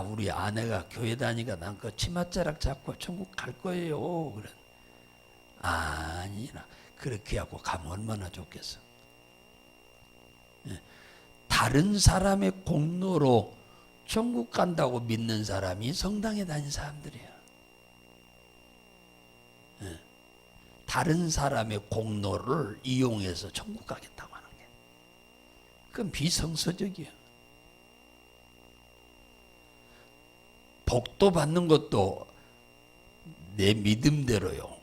우리 아내가 교회 다니까 난 그 치맛자락 잡고 천국 갈 거예요. 그래. 아니나 그렇게 하고 가면 얼마나 좋겠어. 다른 사람의 공로로 천국 간다고 믿는 사람이 성당에 다니는 사람들이야. 다른 사람의 공로를 이용해서 천국 가겠다고 하는 게, 그건 비성서적이야. 복도 받는 것도 내 믿음대로요.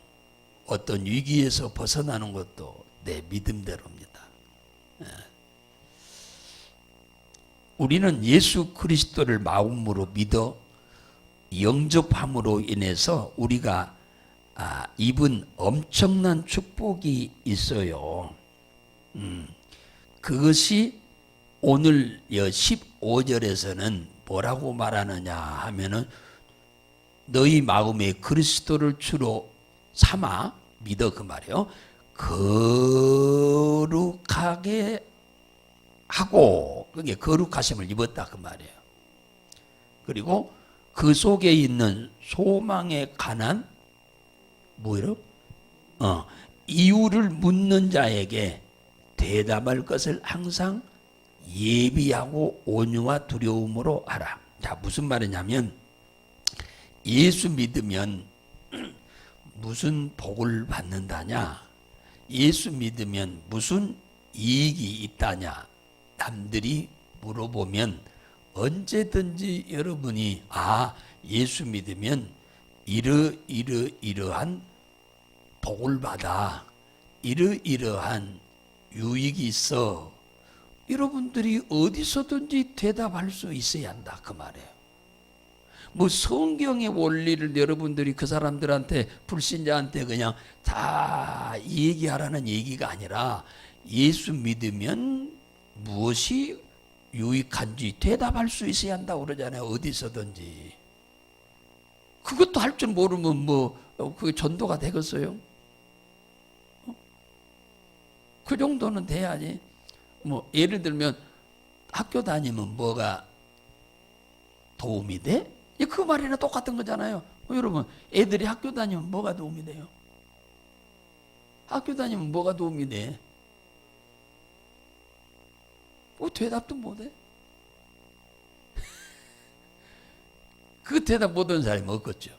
어떤 위기에서 벗어나는 것도 내 믿음대로입니다. 우리는 예수 그리스도를 마음으로 믿어 영접함으로 인해서 우리가 입은 엄청난 축복이 있어요. 그것이 오늘 15절에서는 뭐라고 말하느냐 하면은, 너희 마음에 그리스도를 주로 삼아 믿어, 그 말이에요. 거룩하게 하고, 그게 거룩하심을 입었다 그 말이에요. 그리고 그 속에 있는 소망에 관한 뭐예요? 이유를 묻는 자에게 대답할 것을 항상 예비하고 온유와 두려움으로 하라. 자, 무슨 말이냐면, 예수 믿으면 무슨 복을 받는다냐, 예수 믿으면 무슨 이익이 있다냐, 남들이 물어보면 언제든지 여러분이 예수 믿으면 이러한 복을 받아, 이러한 유익이 있어, 여러분들이 어디서든지 대답할 수 있어야 한다 그 말이에요. 뭐 성경의 원리를 여러분들이 그 사람들한테, 불신자한테 그냥 다 얘기하라는 얘기가 아니라, 예수 믿으면 무엇이 유익한지 대답할 수 있어야 한다고 그러잖아요. 어디서든지. 그것도 할 줄 모르면 그게 전도가 되겠어요? 그 정도는 돼야지. 예를 들면 학교 다니면 뭐가 도움이 돼? 그 말이나 똑같은 거잖아요. 여러분, 애들이 학교 다니면 뭐가 도움이 돼요? 학교 다니면 뭐가 도움이 돼? 대답도 못해? 그 대답 못하는 사람이 없겠죠.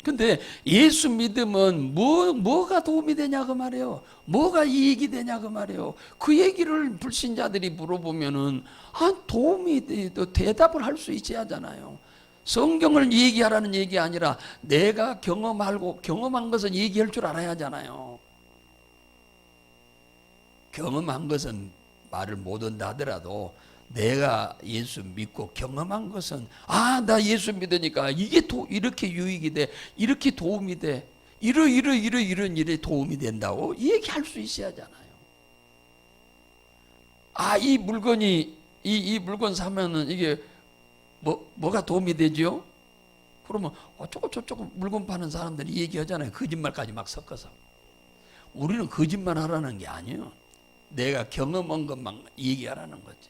근데 예수 믿으면 뭐가 도움이 되냐 그 말이에요. 뭐가 이익이 되냐 그 말이에요. 그 얘기를 불신자들이 물어보면은 도움이 돼, 대답을 할 수 있어야 하잖아요. 성경을 얘기하라는 얘기 아니라 내가 경험한 것은 얘기할 줄 알아야 하잖아요. 경험한 것은 말을 못한다 하더라도, 내가 예수 믿고 경험한 것은 나 예수 믿으니까 이게 이렇게 유익이 돼, 이렇게 도움이 돼, 이런 일에 도움이 된다고 얘기할 수 있어야 하잖아요. 이 물건이 이 물건 사면은 이게 뭐가 도움이 되죠? 그러면 저쪽 물건 파는 사람들이 얘기하잖아요. 거짓말까지 막 섞어서. 우리는 거짓말 하라는 게 아니에요. 내가 경험한 것만 얘기하라는 거지.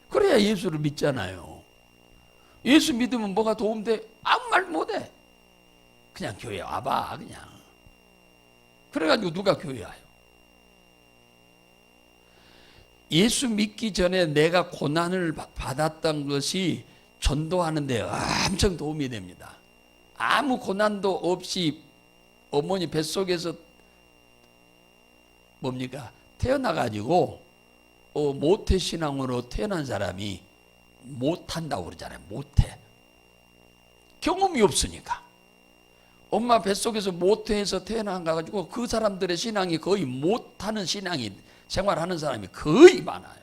그래야 예수를 믿잖아요. 예수 믿으면 뭐가 도움돼? 아무 말 못해. 그냥 교회 와봐 그냥. 그래가지고 누가 교회 와요? 예수 믿기 전에 내가 고난을 받았던 것이 전도하는 데 엄청 도움이 됩니다. 아무 고난도 없이 어머니 뱃속에서 태어나가지고 모태신앙으로 태어난 사람이 못한다고 그러잖아요. 못해. 경험이 없으니까. 엄마 뱃속에서 모태에서 태어나가지고 그 사람들의 신앙이 거의 못하는 신앙이 생활하는 사람이 거의 많아요.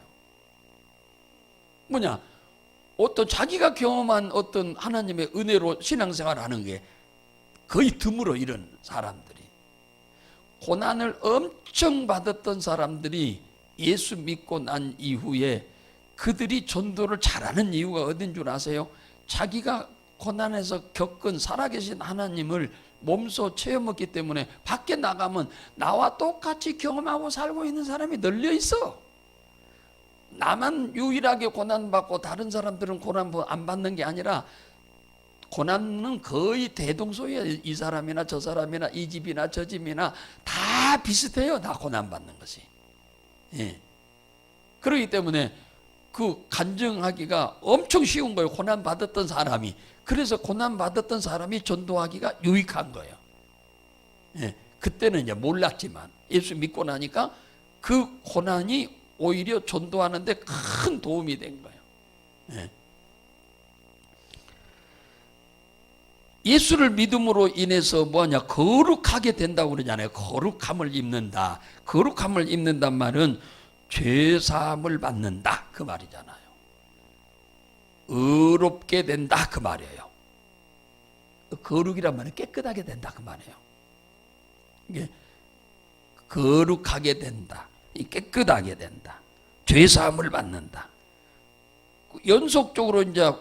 어떤 자기가 경험한 어떤 하나님의 은혜로 신앙생활을 하는 게 거의 드물어. 이런 사람들이, 고난을 엄청 받았던 사람들이 예수 믿고 난 이후에 그들이 전도를 잘하는 이유가 어딘 줄 아세요? 자기가 고난에서 겪은 살아계신 하나님을 몸소 체험했기 때문에 밖에 나가면 나와 똑같이 경험하고 살고 있는 사람이 널려 있어. 나만 유일하게 고난받고 다른 사람들은 고난 안 받는 게 아니라 고난은 거의 대동소이해요. 이 사람이나 저 사람이나 이 집이나 저 집이나 다 비슷해요. 다 고난받는 것이. 예. 그렇기 때문에 그 간증하기가 엄청 쉬운 거예요. 고난받았던 사람이. 그래서 고난받았던 사람이 전도하기가 유익한 거예요. 예. 그때는 이제 몰랐지만 예수 믿고 나니까 그 고난이 오히려 전도하는데 큰 도움이 된 거예요. 예. 예수를 믿음으로 인해서 뭐냐? 거룩하게 된다고 그러잖아요. 거룩함을 입는다. 거룩함을 입는단 말은 죄사함을 받는다 그 말이잖아요. 의롭게 된다 그 말이에요. 거룩이란 말은 깨끗하게 된다 그 말이에요. 이게 거룩하게 된다. 깨끗하게 된다. 죄사함을 받는다. 연속적으로 이제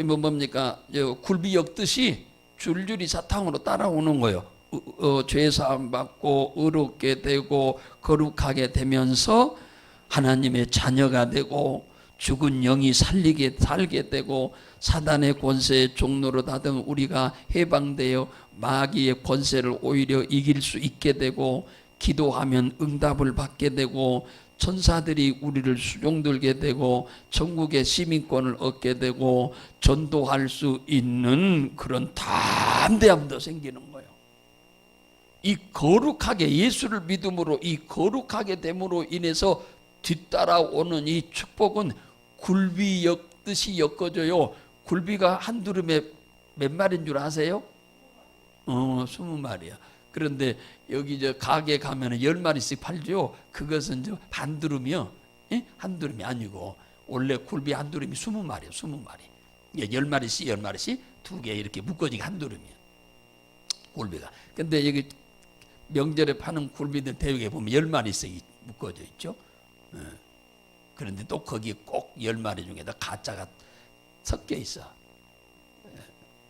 뭡니까? 굴비 엮듯이 줄줄이 사탕으로 따라오는 거예요. 죄사함 받고 의롭게 되고 거룩하게 되면서 하나님의 자녀가 되고 죽은 영이 살게 되고 사단의 권세의 종로로 다든 우리가 해방되어 마귀의 권세를 오히려 이길 수 있게 되고 기도하면 응답을 받게 되고 천사들이 우리를 수종들게 되고 천국의 시민권을 얻게 되고 전도할 수 있는 그런 담대함도 생기는 거예요. 이 거룩하게 예수를 믿음으로 이 거룩하게 됨으로 인해서 뒤따라오는 이 축복은 굴비 엮듯이 엮어져요. 굴비가 한 두름에 몇 마리인 줄 아세요? 20마리야. 그런데 여기 저 가게 가면은 10마리씩 팔죠. 그것은 저 반 두름이요. 예? 한 두름이 아니고 원래 굴비 한 두름이 20마리예요. 20마리. 10마리씩 10마리씩 두 개 이렇게 묶어지게 한 두름이에요. 굴비가. 근데 여기 명절에 파는 굴비들 대역에 보면 10마리씩 묶어져 있죠. 그런데 또 거기에 꼭 10마리 중에다 가짜가 섞여 있어.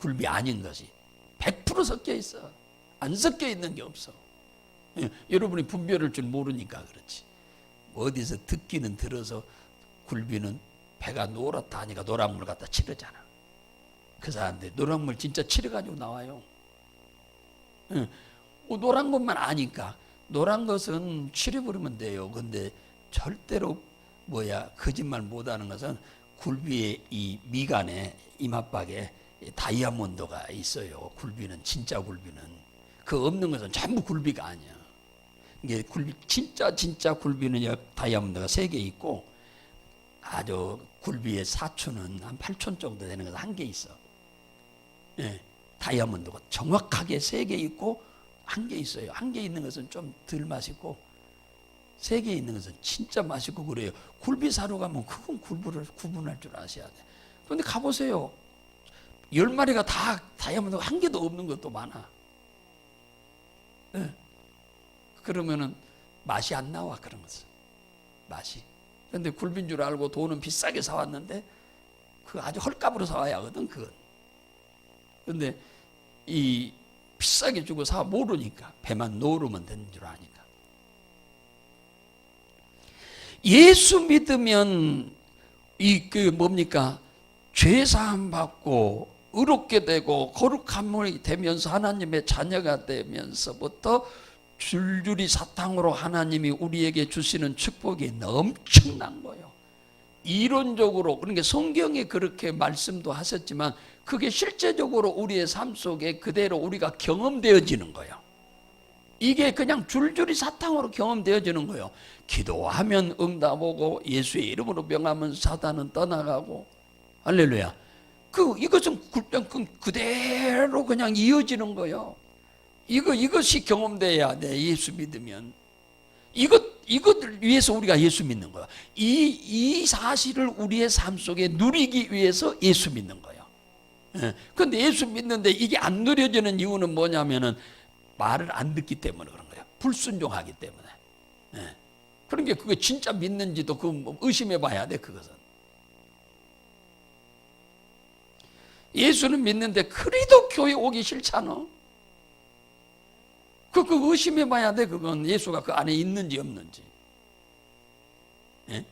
굴비 아닌 것이 100% 섞여 있어. 안 섞여 있는 게 없어. 여러분이 분별할 줄 모르니까 그렇지. 어디서 듣기는 들어서 굴비는 배가 노랗다 하니까 노란물 갖다 치르잖아. 그 사람들 노란물 진짜 치러가지고 나와요. 노란 것만 아니까 노란 것은 치러버리면 돼요. 근데 절대로 거짓말 못하는 것은 굴비의 이 미간에 이맛박에 다이아몬드가 있어요. 굴비는 진짜 굴비는 그 없는 것은 전부 굴비가 아니야. 이게 굴비 진짜 굴비는 다이아몬드가 3개 있고 아주 굴비의 사촌은 한 8촌 정도 되는 것은 1개 있어. 예, 다이아몬드가 정확하게 3개 있고 1개 있어요. 1개 있는 것은 좀 덜 맛있고 3개 있는 것은 진짜 맛있고 그래요. 굴비 사러 가면 그건 굴비를 구분할 줄 아셔야 돼. 그런데 가보세요. 10마리가 다 다이아몬드가 1개도 없는 것도 많아. 네. 그러면은 맛이 안 나와 그런 것은 맛이. 그런데 굴비인 줄 알고 돈은 비싸게 사왔는데 그 아주 헐값으로 사와야 하거든 그건. 그런데 이 비싸게 주고 사 모르니까 배만 노르면 되는 줄 아니까. 예수 믿으면 죄 사함 받고 의롭게 되고 거룩함이 되면서 하나님의 자녀가 되면서부터 줄줄이 사탕으로 하나님이 우리에게 주시는 축복이 엄청난 거예요. 이론적으로 그러니까 성경에 그렇게 말씀도 하셨지만 그게 실제적으로 우리의 삶 속에 그대로 우리가 경험되어지는 거예요. 이게 그냥 줄줄이 사탕으로 경험되어지는 거예요. 기도하면 응답 오고 예수의 이름으로 명하면 사단은 떠나가고 할렐루야. 이것은 그대로 그냥 이어지는 거예요. 이것이 경험돼야 돼. 예수 믿으면 이것을 위해서 우리가 예수 믿는 거야. 이 사실을 우리의 삶 속에 누리기 위해서 예수 믿는 거예요. 그런데 예수 믿는데 이게 안 누려지는 이유는 뭐냐면은 말을 안 듣기 때문에 그런 거예요. 불순종하기 때문에. 그러니까 그게 진짜 믿는지도 의심해 봐야 돼. 그것은. 예수는 믿는데 그래도 교회 오기 싫잖아. 그거 의심해 봐야 돼. 그건 예수가 그 안에 있는지 없는지. 예?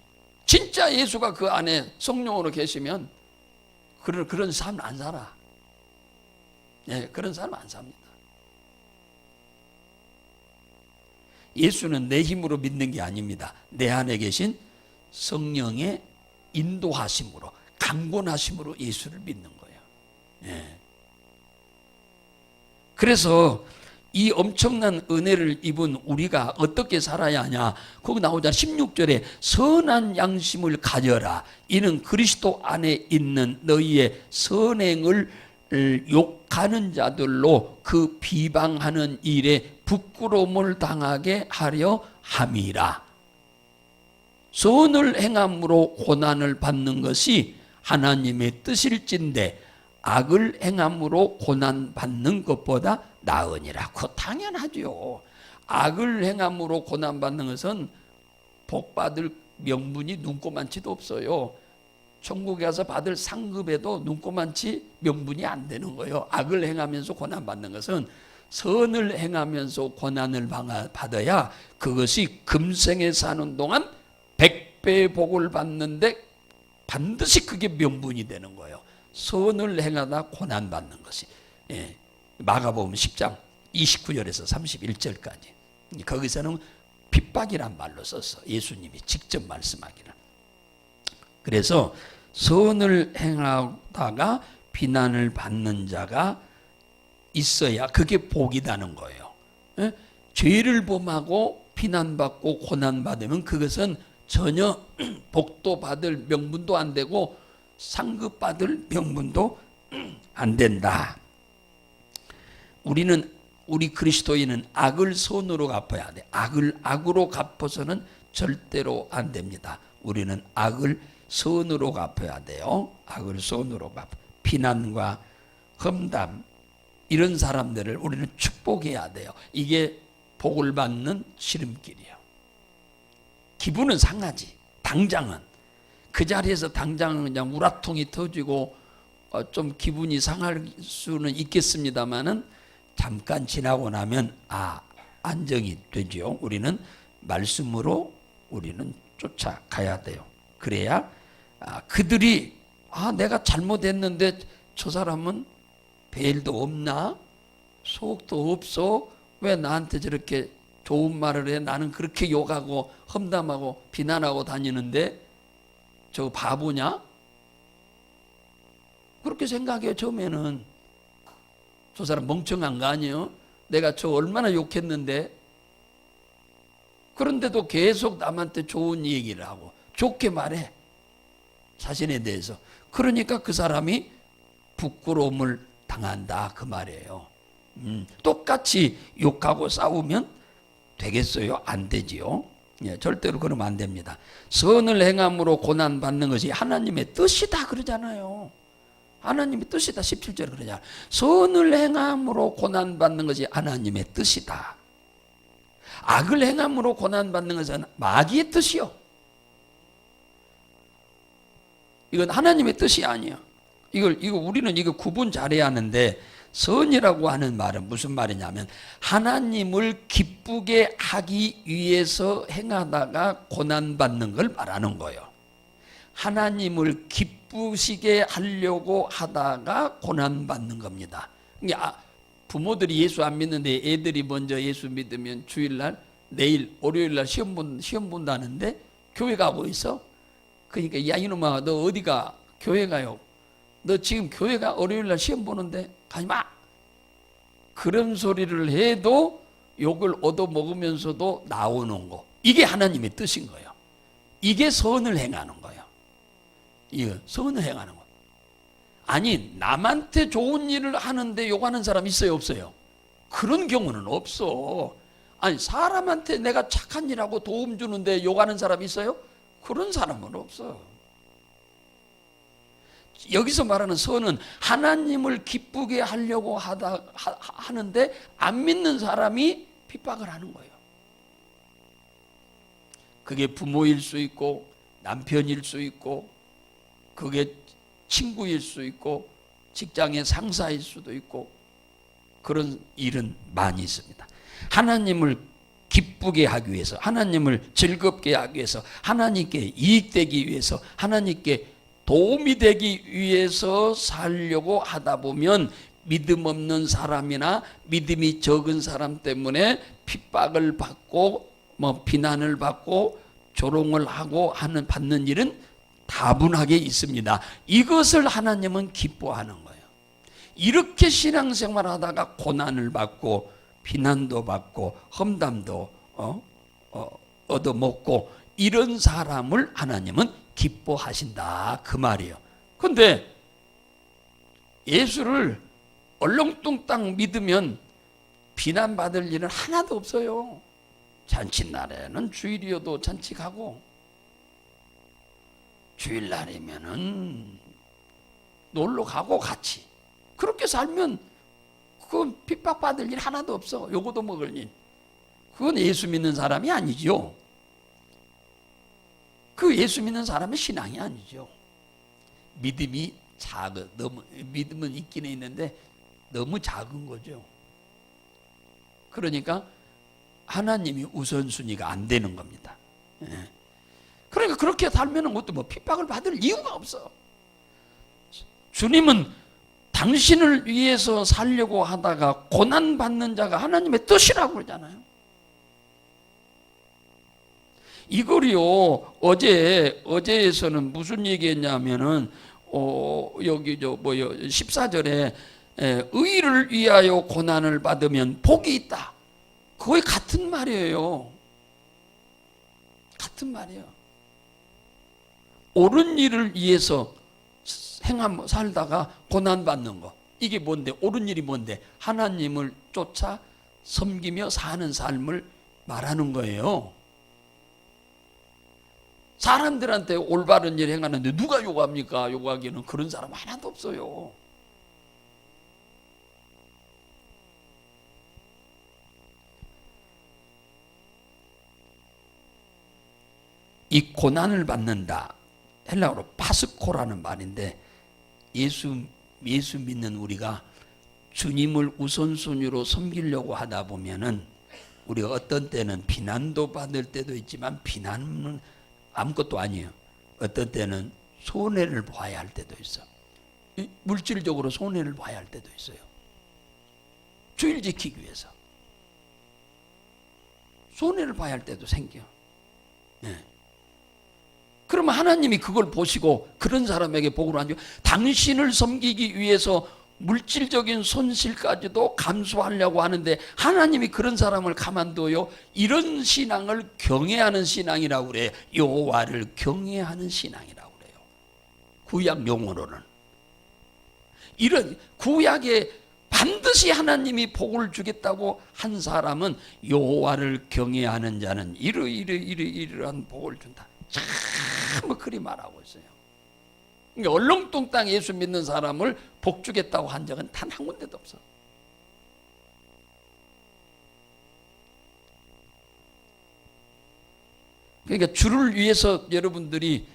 진짜 예수가 그 안에 성령으로 계시면 그런 삶 안 살아. 예, 그런 삶 안 삽니다. 예수는 내 힘으로 믿는 게 아닙니다. 내 안에 계신 성령의 인도하심으로, 강권하심으로 예수를 믿는 거예요. 예. 그래서 이 엄청난 은혜를 입은 우리가 어떻게 살아야 하냐. 거기 나오잖아. 16절에 선한 양심을 가져라. 이는 그리스도 안에 있는 너희의 선행을 욕하는 자들로 그 비방하는 일에 부끄러움을 당하게 하려 함이라. 선을 행함으로 고난을 받는 것이 하나님의 뜻일진데 악을 행함으로 고난 받는 것보다 나으니라. 그거 당연하죠. 악을 행함으로 고난 받는 것은 복 받을 명분이 눈꼽만치도 없어요. 천국에 가서 받을 상급에도 눈꼽만치 명분이 안 되는 거예요. 악을 행하면서 고난 받는 것은 선을 행하면서 고난을 받아야 그것이 금생에 사는 동안 100배의 복을 받는데 반드시 그게 명분이 되는 거예요. 선을 행하다 고난 받는 것이. 예. 마가복음 10장 29절에서 31절까지 거기서는 핍박이란 말로 썼어. 예수님이 직접 말씀하기는. 그래서 선을 행하다가 비난을 받는 자가 있어야 그게 복이라는 거예요. 예? 죄를 범하고 비난받고 고난받으면 그것은 전혀 복도 받을 명분도 안 되고 상급 받을 명분도 안 된다. 우리 그리스도인은 악을 선으로 갚아야 돼. 악을 악으로 갚아서는 절대로 안 됩니다. 우리는 악을 선으로 갚아야 돼요. 악을 선으로 갚아. 비난과 험담 이런 사람들을 우리는 축복해야 돼요. 이게 복을 받는 지름길이에요. 기분은 상하지. 당장은 그 자리에서 당장은 그냥 우라통이 터지고 좀 기분이 상할 수는 있겠습니다만은 잠깐 지나고 나면 안정이 되죠. 우리는 말씀으로 우리는 쫓아가야 돼요. 그래야 그들이 내가 잘못했는데 저 사람은 벨도 없나? 속도 없어? 왜 나한테 저렇게 좋은 말을 해? 나는 그렇게 욕하고 험담하고 비난하고 다니는데 저 바보냐? 그렇게 생각해요. 처음에는. 저 사람 멍청한 거 아니에요? 내가 저 얼마나 욕했는데. 그런데도 계속 남한테 좋은 얘기를 하고 좋게 말해. 자신에 대해서. 그러니까 그 사람이 부끄러움을 당한다 그 말이에요. 똑같이 욕하고 싸우면 되겠어요? 안 되지요. 예, 절대로 그러면 안 됩니다. 선을 행함으로 고난받는 것이 하나님의 뜻이다 그러잖아요. 하나님의 뜻이다 17절에 그러잖아요. 선을 행함으로 고난받는 것이 하나님의 뜻이다. 악을 행함으로 고난받는 것은 마귀의 뜻이요. 이건 하나님의 뜻이 아니에요. 이거 우리는 이거 구분 잘해야 하는데, 선이라고 하는 말은 무슨 말이냐면 하나님을 기쁘게 하기 위해서 행하다가 고난받는 걸 말하는 거예요. 하나님을 기쁘시게 하려고 하다가 고난받는 겁니다. 부모들이 예수 안 믿는데 애들이 먼저 예수 믿으면 주일날, 내일 월요일날 시험 본다는데 교회 가고 있어. 그러니까 야 이놈아 너 어디가? 교회 가요. 너 지금 교회가 월요일날 시험 보는데 가지 마. 그런 소리를 해도 욕을 얻어먹으면서도 나오는 거. 이게 하나님의 뜻인 거예요. 이게 선을 행하는 거예요. 이거 선을 행하는 거. 아니 남한테 좋은 일을 하는데 욕하는 사람 있어요 없어요? 그런 경우는 없어. 아니 사람한테 내가 착한 일하고 도움 주는데 욕하는 사람 있어요? 그런 사람은 없어. 여기서 말하는 선은 하나님을 기쁘게 하려고 하는데 안 믿는 사람이 핍박을 하는 거예요. 그게 부모일 수 있고 남편일 수 있고 그게 친구일 수 있고 직장의 상사일 수도 있고 그런 일은 많이 있습니다. 하나님을 기쁘게 하기 위해서, 하나님을 즐겁게 하기 위해서, 하나님께 이익되기 위해서, 하나님께 도움이 되기 위해서 살려고 하다 보면 믿음 없는 사람이나 믿음이 적은 사람 때문에 핍박을 받고 비난을 받고 조롱을 하고 받는 일은 다분하게 있습니다. 이것을 하나님은 기뻐하는 거예요. 이렇게 신앙생활 하다가 고난을 받고 비난도 받고 험담도 얻어먹고 이런 사람을 하나님은 기뻐하신다 그 말이에요. 그런데 예수를 얼렁뚱땅 믿으면 비난받을 일은 하나도 없어요. 잔칫날에는 주일이어도 잔치 가고, 주일날이면은 놀러 가고 같이. 그렇게 살면 그건 핍박받을 일 하나도 없어. 요거도 먹을 일. 그건 예수 믿는 사람이 아니죠. 그 예수 믿는 사람의 신앙이 아니죠. 믿음이 너무 믿음은 있긴 있는데 너무 작은 거죠. 그러니까 하나님이 우선순위가 안 되는 겁니다. 그러니까 그렇게 살면 그것도 핍박을 받을 이유가 없어. 주님은 당신을 위해서 살려고 하다가 고난받는 자가 하나님의 뜻이라고 그러잖아요. 이거리요, 어제에서는 무슨 얘기했냐면은, 여기 14절에 의를 위하여 고난을 받으면 복이 있다. 거의 같은 말이에요. 같은 말이에요. 옳은 일을 위해서 살다가 고난받는 거. 이게 뭔데? 옳은 일이 뭔데? 하나님을 쫓아 섬기며 사는 삶을 말하는 거예요. 사람들한테 올바른 일 행하는데 누가 요구합니까? 요구하기에는 그런 사람 하나도 없어요. 이 고난을 받는다. 헬라어로 파스코라는 말인데 예수 믿는 우리가 주님을 우선순위로 섬기려고 하다 보면은 우리가 어떤 때는 비난도 받을 때도 있지만 비난은 아무것도 아니에요. 어떤 때는 손해를 봐야 할 때도 있어. 물질적으로 손해를 봐야 할 때도 있어요. 주일 지키기 위해서 손해를 봐야 할 때도 생겨. 네. 그러면 하나님이 그걸 보시고 그런 사람에게 복을 안 주고 당신을 섬기기 위해서 물질적인 손실까지도 감수하려고 하는데 하나님이 그런 사람을 가만둬요? 이런 신앙을 경외하는 신앙이라고 그래요. 여호와를 경외하는 신앙이라고 그래요. 구약 용어로는. 이런 구약에 반드시 하나님이 복을 주겠다고 한 사람은 여호와를 경외하는 자는 이러한 복을 준다. 참 그리 말하고 있어요. 그러니까 얼렁뚱땅 예수 믿는 사람을 복 주겠다고 한 적은 단 한 군데도 없어. 그러니까 주를 위해서 여러분들이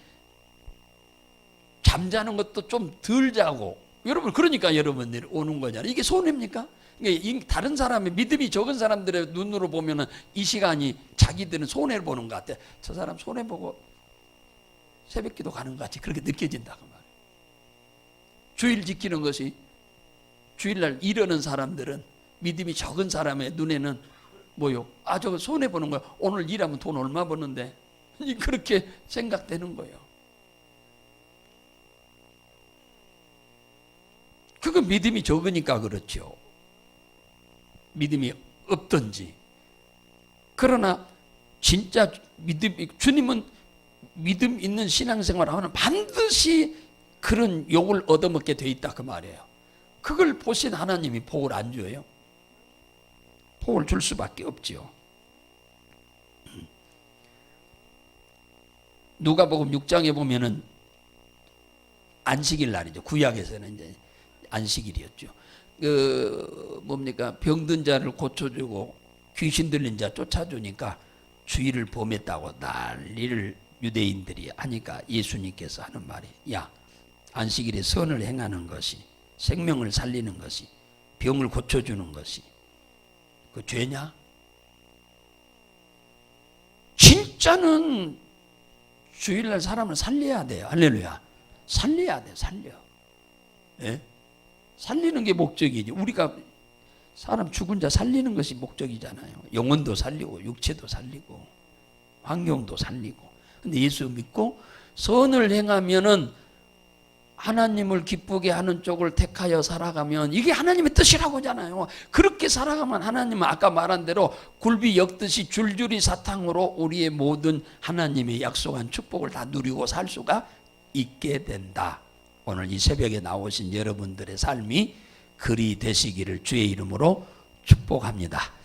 잠자는 것도 좀 덜 자고, 여러분 그러니까 여러분들이 오는 거잖아요. 이게 손해입니까? 그러니까 다른 사람의 믿음이 적은 사람들의 눈으로 보면은 이 시간이 자기들은 손해를 보는 것 같아. 저 사람 손해 보고 새벽기도 가는 것 같이 그렇게 느껴진다고 말이에요. 주일 지키는 것이, 주일날 이러는 사람들은, 믿음이 적은 사람의 눈에는 뭐요? 저거 손해 보는 거야. 오늘 일하면 돈 얼마 버는데 그렇게 생각되는 거예요. 그건 믿음이 적으니까 그렇죠. 믿음이 없든지. 그러나 진짜 주님은 믿음 있는 신앙생활을 하면 반드시 그런 욕을 얻어먹게 돼 있다 그 말이에요. 그걸 보신 하나님이 복을 안 줘요? 복을 줄 수밖에 없지요. 누가복음 6장에 보면은 안식일 날이죠. 구약에서는 이제 안식일이었죠. 병든 자를 고쳐주고 귀신 들린 자 쫓아주니까 주일을 범했다고 난리를 유대인들이 하니까 예수님께서 하는 말이, 야, 안식일에 선을 행하는 것이, 생명을 살리는 것이, 병을 고쳐주는 것이 그 죄냐? 진짜는 주일날 사람을 살려야 돼요. 할렐루야. 살려야 돼, 살려. 예? 살리는 게 목적이지. 우리가 사람 죽은 자 살리는 것이 목적이잖아요. 영혼도 살리고, 육체도 살리고, 환경도 살리고. 근데 예수 믿고 선을 행하면은 하나님을 기쁘게 하는 쪽을 택하여 살아가면 이게 하나님의 뜻이라고 하잖아요. 그렇게 살아가면 하나님은 아까 말한 대로 굴비 엮듯이 줄줄이 사탕으로 우리의 모든 하나님의 약속한 축복을 다 누리고 살 수가 있게 된다. 오늘 이 새벽에 나오신 여러분들의 삶이 그리 되시기를 주의 이름으로 축복합니다.